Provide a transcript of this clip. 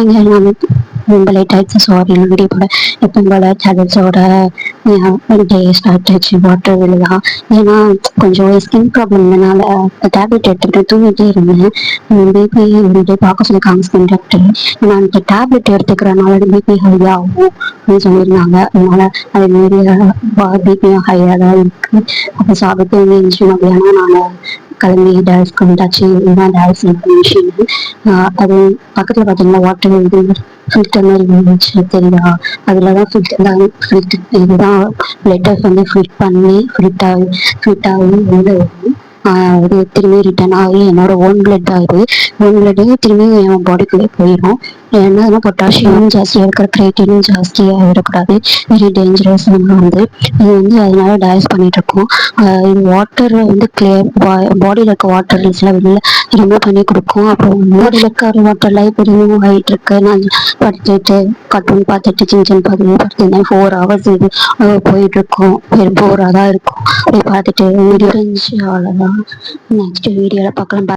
அங்கே நான் ரொம்ப லேட் ஆயிடுச்சு, சாரி. வீடியோ போட எப்பவும் போல சேனல்ஸோட டே ஸ்டார்ட் ஆச்சு வாட்டர் விழுதான். ஏன்னா கொஞ்சம் ஸ்கின் ப்ராப்ளம்னால டேப்லெட் எடுத்துக்கிட்டு தூங்கிட்டே இருந்தேன். பிபி வந்துட்டு பார்க்க சொல்லியிருக்காங்க ஸ்கின் டாக்டர். நான் இந்த டேப்லெட் எடுத்துக்கிறனால பிபி ஹை ஆகும் அப்படின்னு சொல்லியிருந்தாங்க. அதனால அது மாரி பிபி ஹையாக தான் இருக்கு. அப்போ சாப்பிட்டு இருந்துச்சு அப்படின்னா நான் கிளம்பி டேரக்ட் வந்தாச்சு. இதுதான் டேரக்ட் மிஷின். அது பக்கத்துல பார்த்தீங்கன்னா வாட்டர் இது ஃபில்டர் மாதிரி இருந்துச்சு தெரியுதா? அதுலதான் ஃபில்டர் இதுதான் லெட்டர்ஸ் வந்து ஃபில்ட் ஆகி வந்து இது திரும்பி ரிட்டர்ன் ஆகி என்னோட ஓன் பிளட் ஆகுது. ஓன் பிளட் திரும்பி என் பாடிக்குள்ளே போயிடும். என்னன்னா பொட்டாசியம் ஜாஸ்தியாக இருக்கிற, கிரைட்டீனும் ஜாஸ்தியாக இருக்கக்கூடாது. வெரி டேஞ்சரஸ் வந்து இது வந்து அதனால டயஸ் பண்ணிட்டு இருக்கோம். இது வாட்டர் வந்து கிளியர் பாடியில் இருக்க வாட்டர் எல்லாம் வெளியில் ரிமூவ் பண்ணி கொடுக்கும். அப்புறம் பாடியில் இருக்க வாட்டர் லைஃப் ரிமூவ் ஆகிட்டு இருக்கு. நான் படுத்துட்டு கார்ட்டூன் பார்த்துட்டு சின்ன படுத்திருந்தேன். 4 hours இது போயிட்டு இருக்கோம். போராக தான் இருக்கும். போய் பார்த்துட்டு வீடியோ இருந்துச்சு. அவ்வளோதான். நெக்ஸ்ட் வீடியோவில் பார்க்கலாம்.